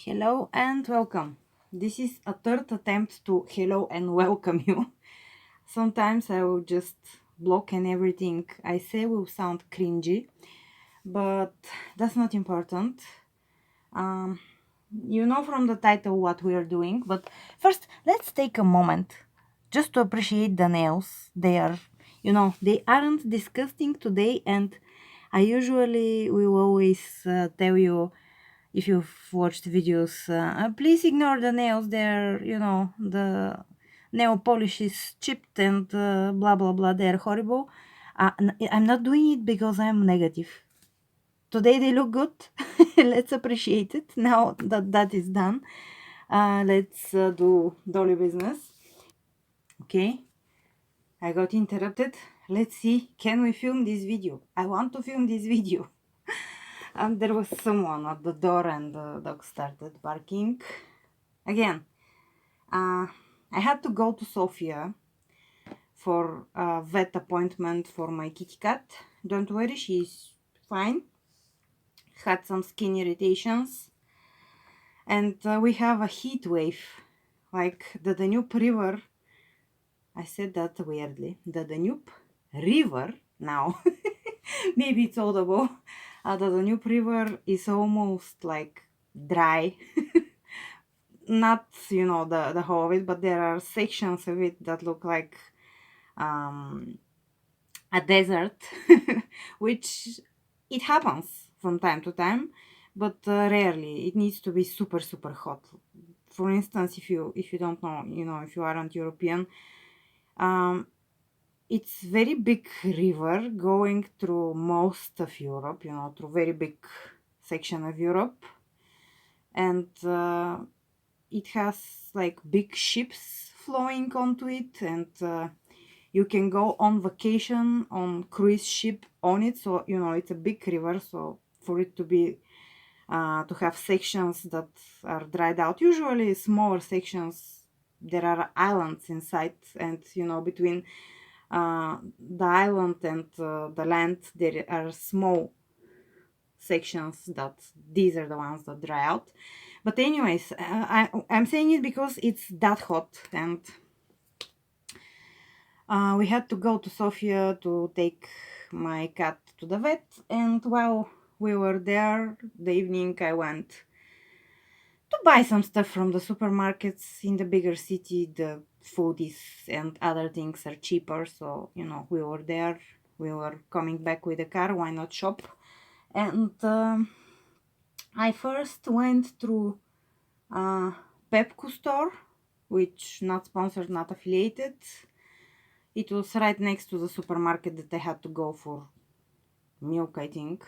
Hello and welcome. This is a third attempt to hello and welcome you. Sometimes I will just block and everything I say will sound cringy, but that's not important. Um, you know from the title what we are doing, but first let's take a moment just to appreciate the nails. They aren't disgusting today, and I usually will always tell you if you've watched videos, please ignore the nails. The nail polish is chipped and blah blah blah. They're horrible. I'm not doing it because I'm negative. Today they look good. Let's appreciate it. Now that that is done, let's do dolly business. Okay, I got interrupted. Let's see, can we film this video? I want to film this video. And there was someone at the door and the dog started barking. Again, I had to go to Sofia for a vet appointment for my kitty cat. Don't worry, she's fine. Had some skin irritations. And we have a heat wave. Like the Danube River. I said that weirdly. The Danube River now. Maybe it's audible. The Danube River is almost like dry. Not, the whole of it, but there are sections of it that look like a desert, which it happens from time to time, but rarely. It needs to be super, super hot. For instance, if you don't know, if you aren't European, it's very big river going through most of Europe, through very big section of Europe, and it has like big ships flowing onto it, and you can go on vacation on cruise ship on it. So it's a big river, so for it to be to have sections that are dried out, usually smaller sections, there are islands inside, and between the island and the land there are small sections that these are the ones that dry out. But anyways, I'm saying it because it's that hot, and we had to go to Sofia to take my cat to the vet. And while we were there, the evening, I went to buy some stuff from the supermarkets in the bigger city. The foodies and other things are cheaper, so we were there. We were coming back with a car, why not shop? And I first went through Pepco store, which not sponsored, not affiliated. It was right next to the supermarket that I had to go for milk, I think.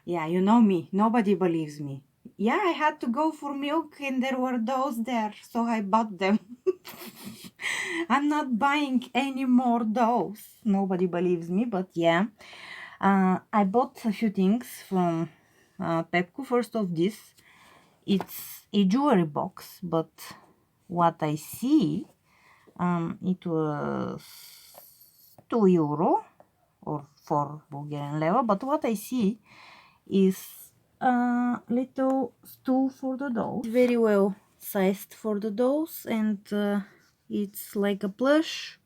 Yeah, you know me, nobody believes me. Yeah, I had to go for milk and there were those there, so I bought them. I'm not buying any more those. Nobody believes me, but yeah. I bought a few things from Pepco. First of this, it's a jewelry box, but what I see, it was €2 or 4 Bulgarian leva, but what I see is a little stool for the dolls, very well sized for the dolls, and it's like a plush,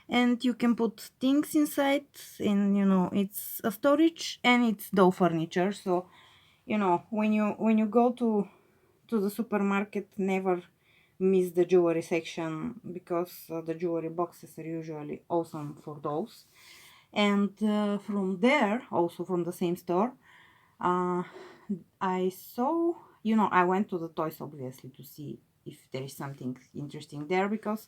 and you can put things inside, and it's a storage and it's doll furniture. So when you go to the supermarket, never miss the jewelry section, because the jewelry boxes are usually awesome for those. And from there, also from the same store, I saw, I went to the toys obviously to see if there is something interesting there, because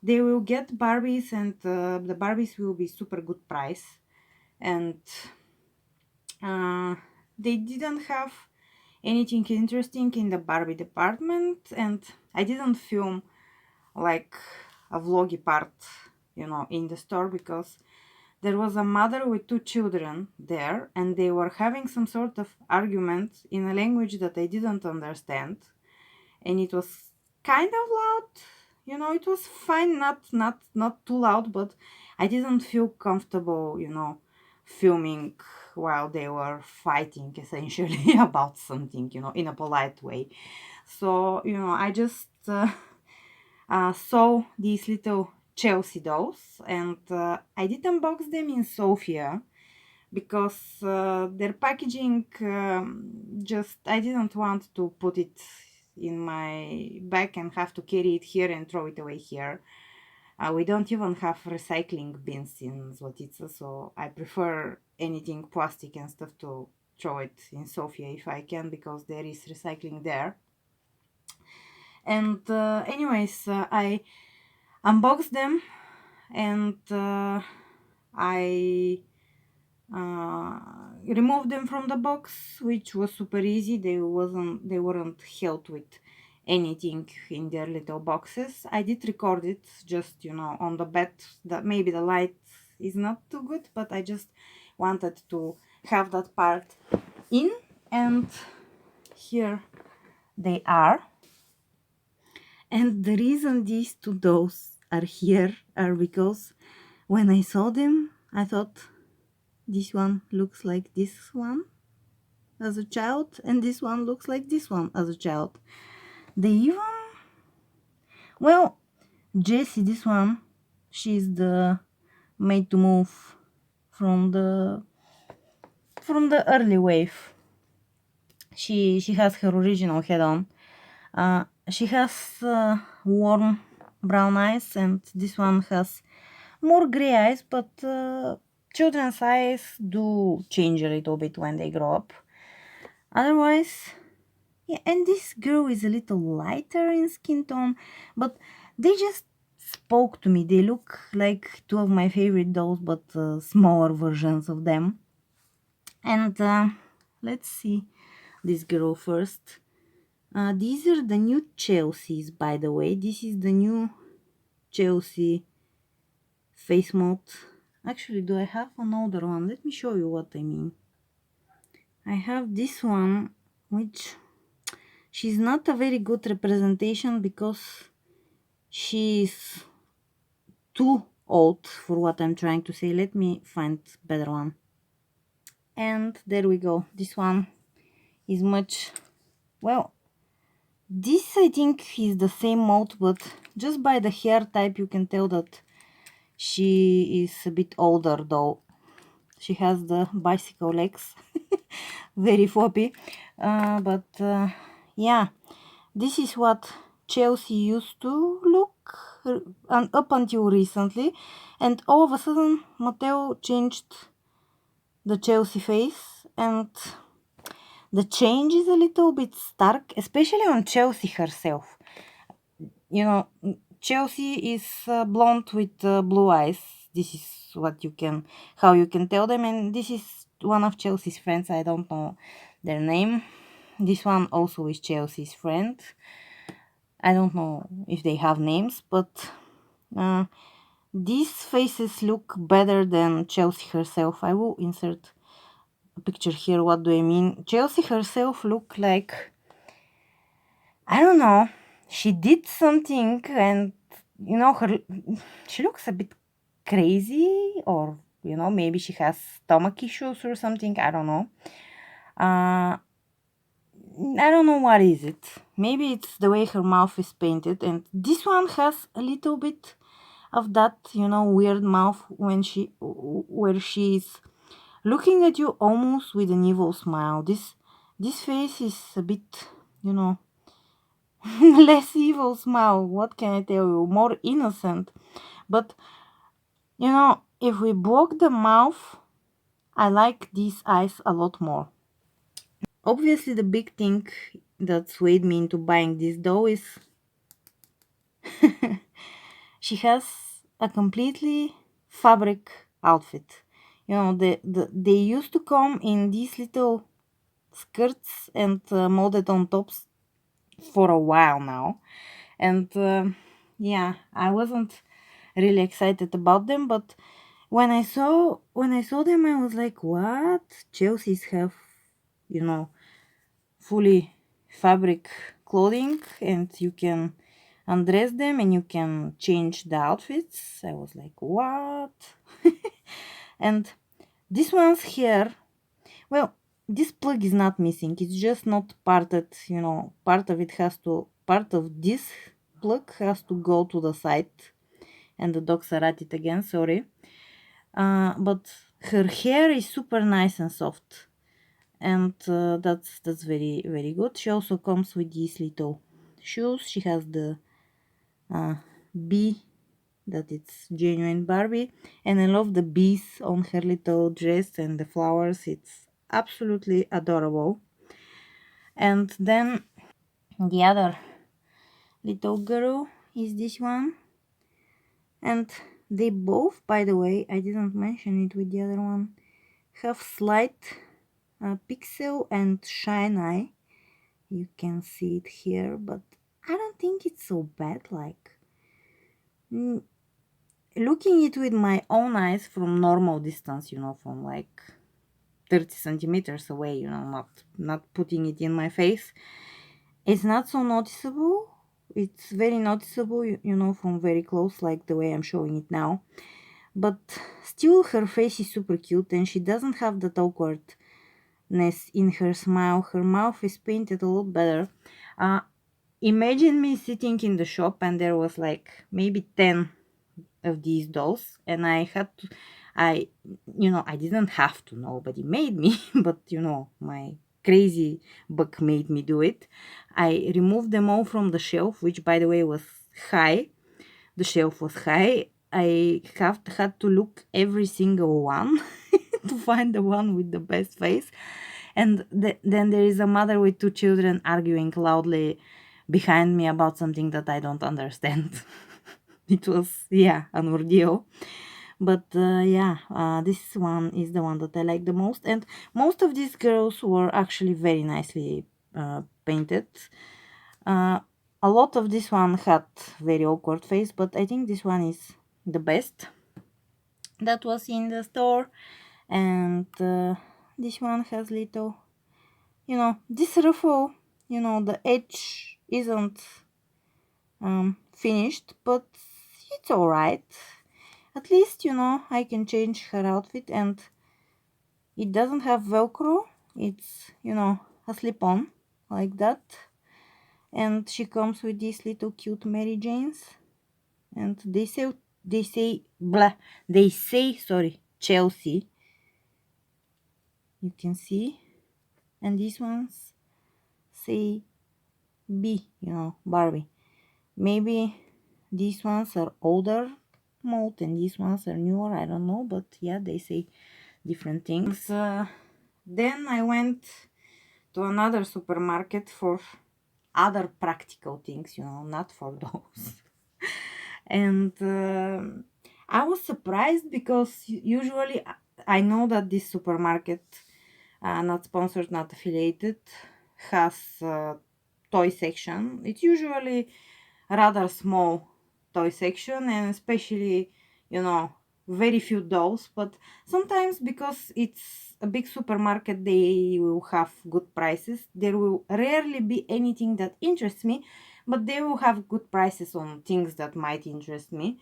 they will get Barbies, and the Barbies will be super good price. And they didn't have anything interesting in the Barbie department, and I didn't film like a vloggy part, in the store, because there was a mother with 2 children there, and they were having some sort of argument in a language that I didn't understand, and it was kind of loud. It was fine, not too loud, but I didn't feel comfortable, filming while they were fighting essentially about something, in a polite way. So, I just saw these little Chelsea dolls, and I did unbox them in Sofia because their packaging, just I didn't want to put it in my bag and have to carry it here and throw it away here. We don't even have recycling bins in Zlotica, so I prefer anything plastic and stuff to throw it in Sofia if I can, because there is recycling there. And anyways, I unboxed them, and I removed them from the box, which was super easy. They weren't held with anything in their little boxes. I did record it just, on the bed. That maybe the light is not too good, but I just wanted to have that part in. And here they are. And the reason these two dolls are here are because when I saw them, I thought this one looks like this one as a child, and this one looks like this one as a child. They even, well, Jessie, this one, she's the made to move from the early wave. She has her original head on. She has warm brown eyes, and this one has more gray eyes, but children's eyes do change a little bit when they grow up. Otherwise, yeah, and this girl is a little lighter in skin tone, but they just spoke to me. They look like two of my favorite dolls, but smaller versions of them. And let's see this girl first. These are the new Chelseas, by the way. This is the new Chelsea face mold. Actually, do I have an older one? Let me show you what I mean. I have this one, which she's not a very good representation because she's too old for what I'm trying to say. Let me find better one. And there we go. This one is much, well, this I think is the same mold, but just by the hair type you can tell that she is a bit older though. She has the bicycle legs, very floppy. But yeah, this is what Chelsea used to look up until recently, and all of a sudden Mateo changed the Chelsea face, and the change is a little bit stark, especially on Chelsea herself. Chelsea is blonde with blue eyes. This is how you can tell them, and this is one of Chelsea's friends. I don't know their name. This one also is Chelsea's friend. I don't know if they have names, but these faces look better than Chelsea herself. I will insert a picture here. What do I mean? Chelsea herself look like, I don't know, she did something, and she looks a bit crazy, or maybe she has stomach issues or something. I don't know. I don't know what is it. Maybe it's the way her mouth is painted, and this one has a little bit of that, weird mouth where she's looking at you almost with an evil smile. This face is a bit, less evil smile. What can I tell you? More innocent. But if we block the mouth, I like these eyes a lot more. Obviously, the big thing that swayed me into buying this doll is she has a completely fabric outfit. They used to come in these little skirts and molded on tops for a while now, and yeah, I wasn't really excited about them, but when I saw them, I was like, what? Chelsea's have, fully fabric clothing, and you can undress them and you can change the outfits. I was like, what? And This one's here, well, this plug is not missing. It's just not parted, part of it has to, part of this plug has to go to the side. And the dogs are at it again, sorry. But her hair is super nice and soft. And that's very, very good. She also comes with these little shoes. She has the bee, that it's genuine Barbie. And I love the bees on her little dress and the flowers. It's absolutely adorable. And then the other little girl is this one. And they both, by the way, I didn't mention it with the other one, have slight pixel and shine eye. You can see it here, but I don't think it's so bad. Like, looking it with my own eyes from normal distance, from like 30 centimeters away, not putting it in my face, it's not so noticeable. It's very noticeable, from very close, like the way I'm showing it now. But still, her face is super cute, and she doesn't have that awkwardness in her smile. Her mouth is painted a lot better. Imagine me sitting in the shop and there was like maybe 10 of these dolls, and I had to, I didn't have to, nobody made me, but my crazy bug made me do it. I removed them all from the shelf, which by the way was high. The shelf was high. I had to look every single one to find the one with the best face. And then there is a mother with two children arguing loudly behind me about something that I don't understand. It was, yeah, an ordeal. But this one is the one that I like the most. And most of these girls were actually very nicely painted. A lot of this one had very awkward face, but I think this one is the best that was in the store. And this one has little, this ruffle, the edge isn't finished, but it's alright. At least, I can change her outfit, and it doesn't have velcro. It's, a slip-on like that. And she comes with these little cute Mary Janes. And they say, sorry, Chelsea. You can see. And these ones say B, Barbie. Maybe these ones are older mold and these ones are newer, I don't know, but yeah, they say different things. Then I went to another supermarket for other practical things, not for those. And I was surprised because usually I know that this supermarket, not sponsored, not affiliated, has a toy section. It's usually rather small toy section, and especially, very few dolls. But sometimes, because it's a big supermarket, they will have good prices. There will rarely be anything that interests me, but they will have good prices on things that might interest me,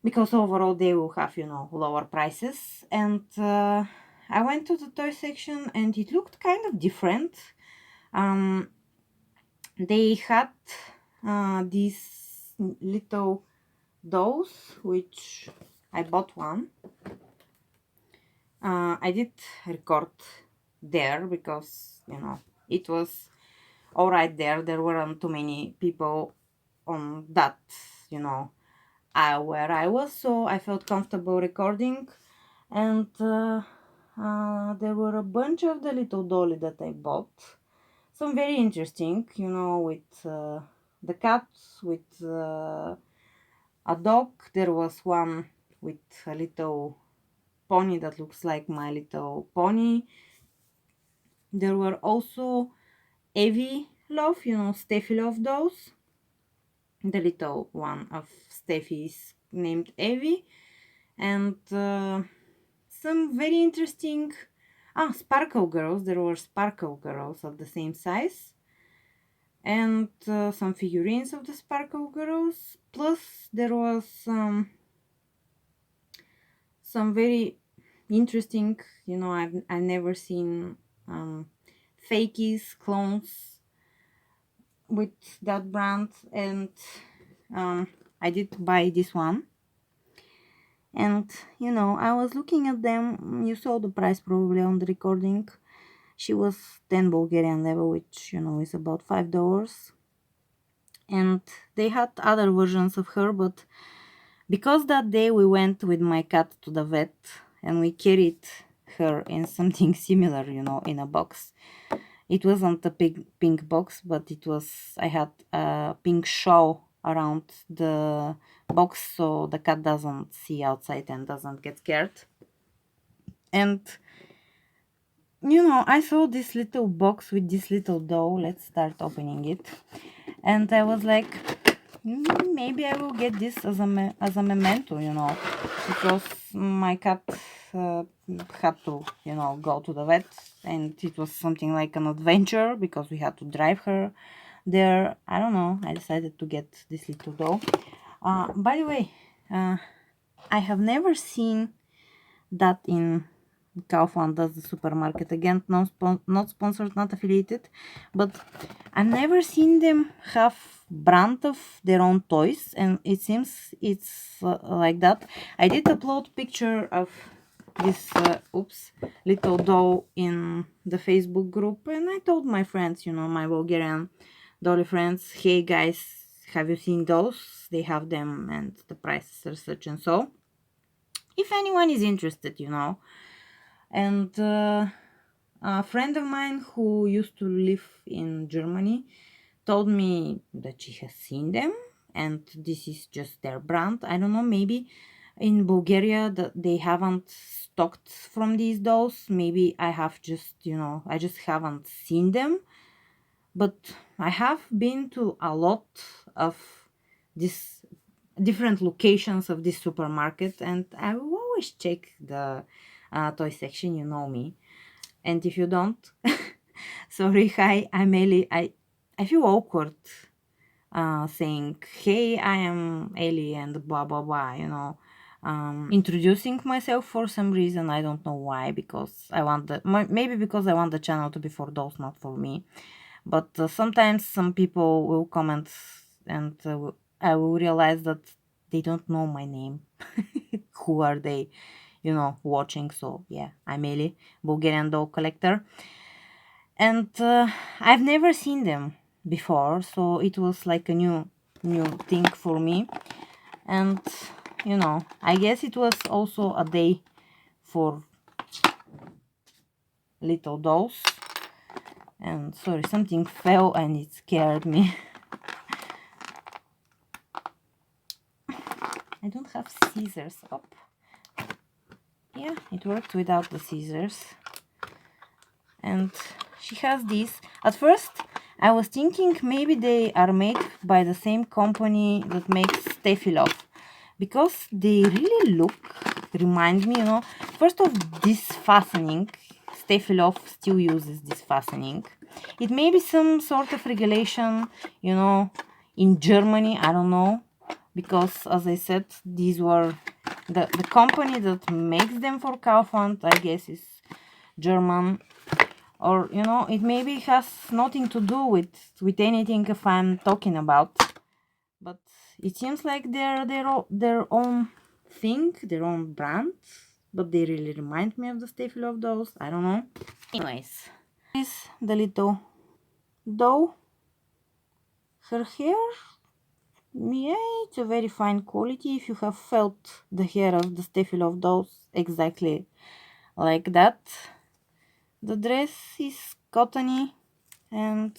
because overall they will have, lower prices. And I went to the toy section and it looked kind of different. They had these little dolls, which I bought one. I did record there because, it was all right there. There weren't too many people on that, where I was, so I felt comfortable recording. And there were a bunch of the little dolly that I bought. Some very interesting, with the cats, with a dog. There was one with a little pony that looks like My Little Pony. There were also Evie Love, Steffi Love dolls. The little one of Steffi is named Evie. And some very interesting Sparkle Girls. There were Sparkle Girls of the same size. And some figurines of the Sparkle Girls. Plus, there was some very interesting. You know, I've never seen fakies, clones with that brand, and I did buy this one. And you know, I was looking at them. You saw the price probably on the recording. She was 10 Bulgarian level, which you know is about $5. And they had other versions of her, but because that day we went with my cat to the vet and we carried her in something similar, you know, in a box. It wasn't a pink box, but it was, I had a pink shawl around the box so the cat doesn't see outside and doesn't get scared. And you know, I saw this little box with this little doll. Let's start opening it. And I was like, maybe I will get this as a memento, you know, because my cat had to, you know, go to the vet, and it was something like an adventure because we had to drive her there. I don't know. I decided to get this little doll. By the way, I have never seen that in Kaufland, that's the supermarket. Again, not sponsored, not affiliated, but I've never seen them have brand of their own toys, and it seems it's like that. I did upload picture of this little doll in the Facebook group, and I told my friends, you know, my Bulgarian dolly friends, hey guys, have you seen those? They have them and the prices are such and so. If anyone is interested, you know. And a friend of mine who used to live in Germany told me that she has seen them and this is just their brand. I don't know, maybe in Bulgaria that they haven't stocked from these dolls. Maybe I have just, you know, I just haven't seen them. But I have been to a lot of these different locations of this supermarket, and I will always check the toy section, you know me. And if you don't, sorry, hi, I'm Ellie. I feel awkward saying, hey, I am Ellie and blah, blah, blah, you know. Introducing myself for some reason. I don't know why, because I want maybe because I want the channel to be for those, not for me. But sometimes some people will comment and I will realize that they don't know my name. Who are they, you know, watching? So yeah, I'm Eli, Bulgarian doll collector. And I've never seen them before, so it was like a new thing for me. And you know, I guess it was also a day for little dolls. And sorry, something fell and it scared me. I don't have scissors. Oh. Yeah, it worked without the scissors. And she has this. At first, I was thinking maybe they are made by the same company that makes Steffi Love, because they really remind me, you know. First of this fastening, Steffi Love still uses this fastening. It may be some sort of regulation, you know, in Germany, I don't know. Because as I said, these were the company that makes them for Kaufland, I guess, is German. Or you know, it maybe has nothing to do with anything if I'm talking about, but it seems like they're their own thing, their own brand, but they really remind me of the Steffi of those. I don't know. Anyways, this is the little doll. Her hair, yeah, it's a very fine quality. If you have felt the hair of the Steffi of those exactly like that. The dress is cottony, and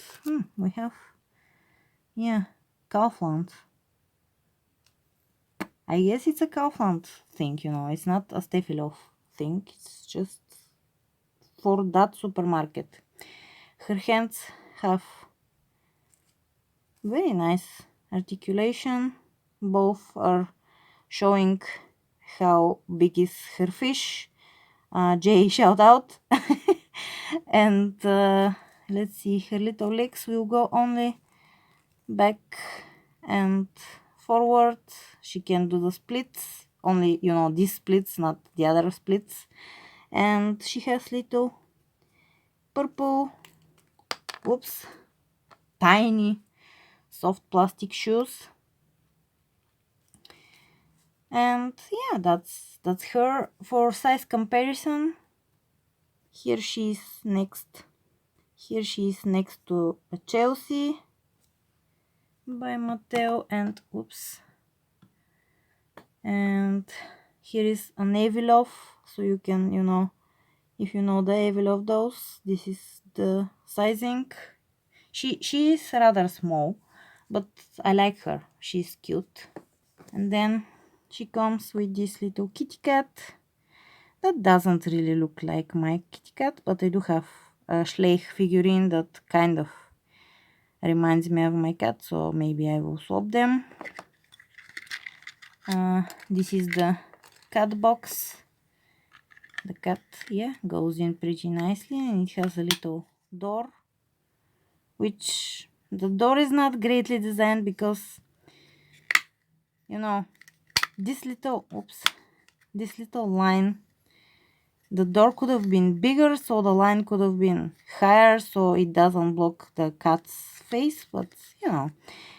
we have, yeah, Kaufland. I guess it's a Kaufland thing, you know, it's not a Stefilov thing, it's just for that supermarket. Her hands have very nice articulation, both are showing how big is her fish. Jay, shout out. And let's see, her little legs will go only back and forward. She can do the splits, only, you know, these splits, not the other splits. And she has little purple, whoops, tiny soft plastic shoes. And yeah, that's her. For size comparison, here she is next. Here she is next to a Chelsea by Mateo, and oops. And here is a navy loaf, so you can, if you know the navy loaf, those, this is the sizing. She is rather small, but I like her. She's cute. And then she comes with this little kitty cat that doesn't really look like my kitty cat, but I do have a Schleich figurine that kind of reminds me of my cat, so maybe I will swap them. This is the cat box. The cat, yeah, goes in pretty nicely, and it has a little door, which the door is not greatly designed because, this little, this little line, the door could have been bigger, so the line could have been higher, so it doesn't block the cat's face, but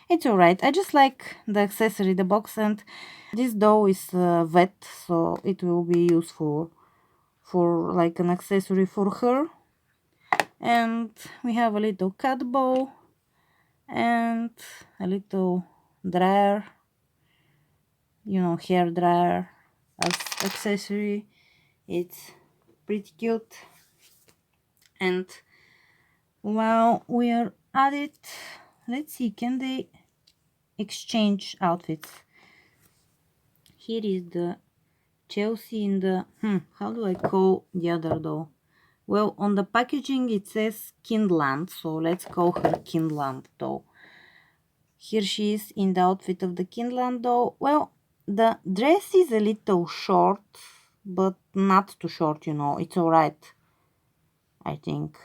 it's alright. I just like the accessory, the box, and this doll is wet, so it will be useful for like an accessory for her. And we have a little cat bowl and a little dryer, hair dryer as accessory. It's pretty cute. And while we are at it, let's see, can they exchange outfits? Here is the Chelsea in the how do I call the other doll? Well, on the packaging it says Kindland, so let's call her Kindland doll. Here she is in the outfit of the Kindland doll. Well, the dress is a little short, but not too short, it's alright, I think.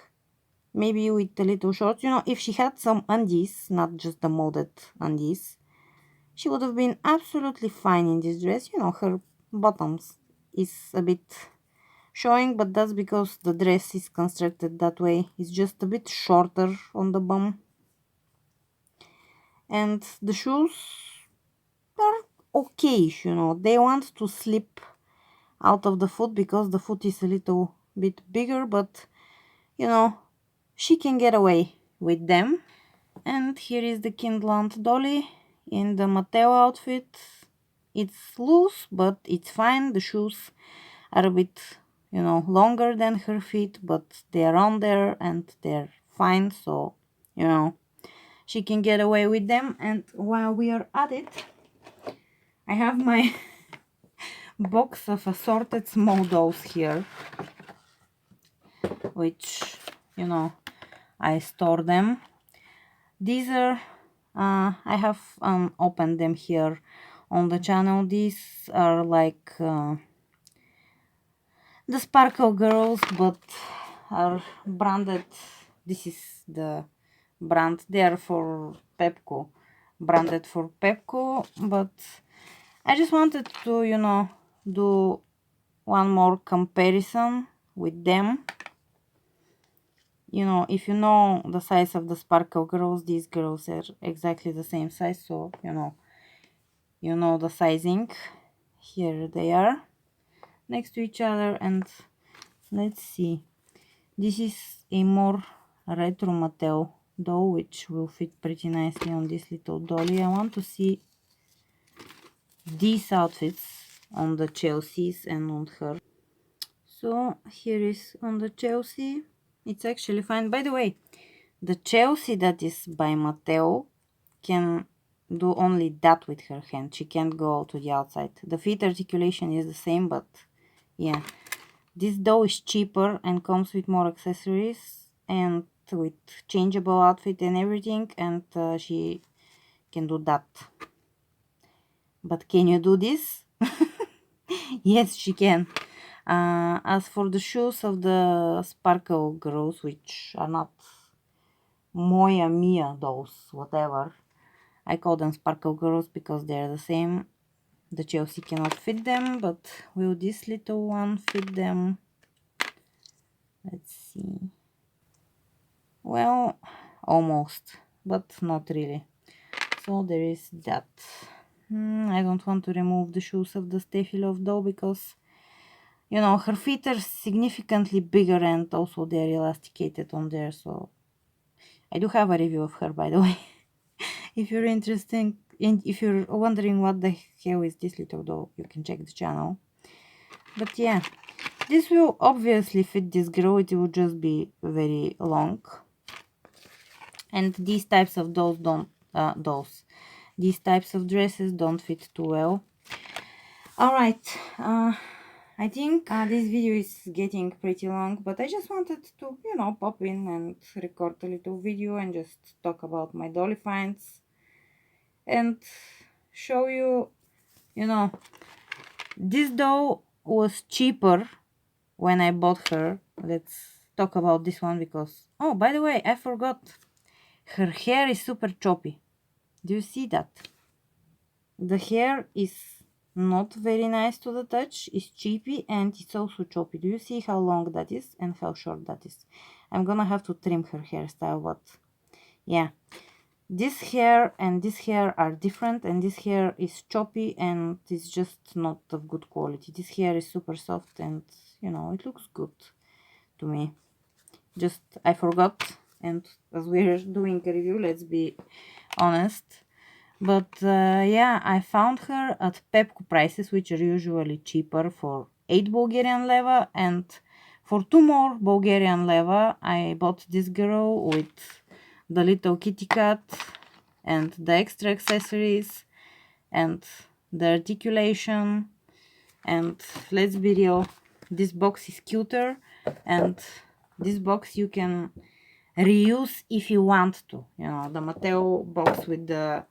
Maybe with a little short, if she had some undies, not just the molded undies, she would have been absolutely fine in this dress. Her bottoms is a bit showing, but that's because the dress is constructed that way. It's just a bit shorter on the bum. And the shoes are okay, they want to slip out of the foot because the foot is a little bit bigger, but she can get away with them. And here is the Kindland dolly in the Matteo outfit. It's loose, but it's fine. The shoes are a bit, longer than her feet, but they're on there and they're fine, so, she can get away with them. And while we are at it, I have my box of assorted small dolls here, which, I store them. These are, I have opened them here on the channel. These are like the Sparkle Girls, but are branded. This is the brand. They are for Pepco, branded for Pepco, but I just wanted to, do one more comparison with them. If you know the size of the Sparkle Girls, these girls are exactly the same size, so you know the sizing. Here they are next to each other. And let's see, this is a more retro Mattel doll, which will fit pretty nicely on this little dolly. I want to see these outfits on the Chelsea's and on her. So here is on the Chelsea. It's actually fine. By the way, the Chelsea that is by Mateo can do only that with her hand. She can't go to the outside. The feet articulation is the same, but yeah. This doll is cheaper and comes with more accessories and with changeable outfit and everything, and she can do that. But can you do this? Yes, she can. As for the shoes of the Sparkle Girls, which are not Moya Mia dolls, whatever, I call them Sparkle Girls because they're the same. The Chelsea cannot fit them, but will this little one fit them? Let's see. Well, almost, but not really. So there is that. I don't want to remove the shoes of the Steffi Love doll because, you know, her feet are significantly bigger and also they're elasticated on there. So I do have a review of her, by the way. If you're interested, if you're wondering what the hell is this little doll, you can check the channel. But yeah, this will obviously fit this girl. It will just be very long. And these types of dolls don't, these types of dresses don't fit too well. Alright, I think this video is getting pretty long, but I just wanted to, you know, pop in and record a little video and just talk about my dolly finds and show you, you know, this doll was cheaper when I bought her. Let's talk about this one because, oh, by the way, I forgot, her hair is super choppy. Do you see that? The hair is not very nice to the touch, it's chippy and it's also choppy. Do you see how long that is and how short that is? I'm gonna have to trim her hairstyle, but yeah. This hair and this hair are different, and this hair is choppy and it's just not of good quality. This hair is super soft and, you know, it looks good to me. Just I forgot, and as we're doing a review, let's be honest. But yeah, I found her at Pepco prices, which are usually cheaper, for 8 Bulgarian leva, and for 2 more Bulgarian leva I bought this girl with the little kitty cat and the extra accessories and the articulation. And let's be real, this box is cuter, and this box you can reuse if you want to. You know, the Mattel box with the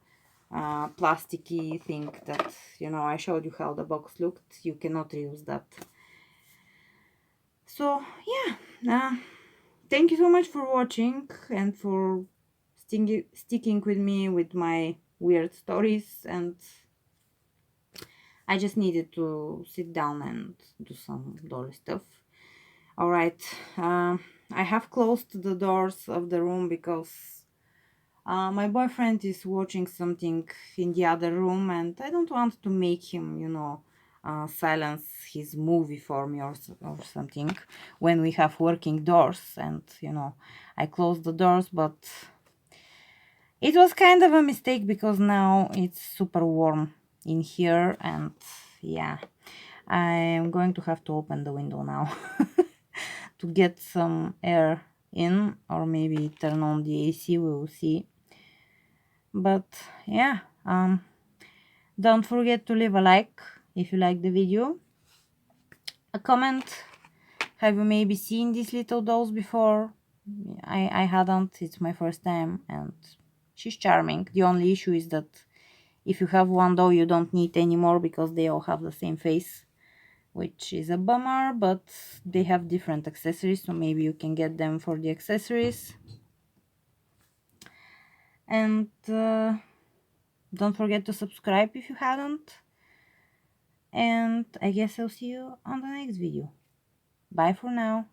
plasticky thing that, you know, I showed you how the box looked. You cannot reuse that. So yeah, thank you so much for watching and for sticking with me with my weird stories. And I just needed to sit down and do some dolly stuff. Alright, I have closed the doors of the room because my boyfriend is watching something in the other room and I don't want to make him, you know, silence his movie for me or something when we have working doors. And, you know, I closed the doors, but it was kind of a mistake because now it's super warm in here. And yeah, I'm going to have to open the window now to get some air in, or maybe turn on the AC, we will see. But yeah, don't forget to leave a like if you like the video, a comment. Have you maybe seen these little dolls before? I hadn't. It's my first time and she's charming. The only issue is that if you have one doll you don't need any more because they all have the same face, which is a bummer, but they have different accessories, so maybe you can get them for the accessories. And don't forget to subscribe if you haven't. And I guess I'll see you on the next video. Bye for now.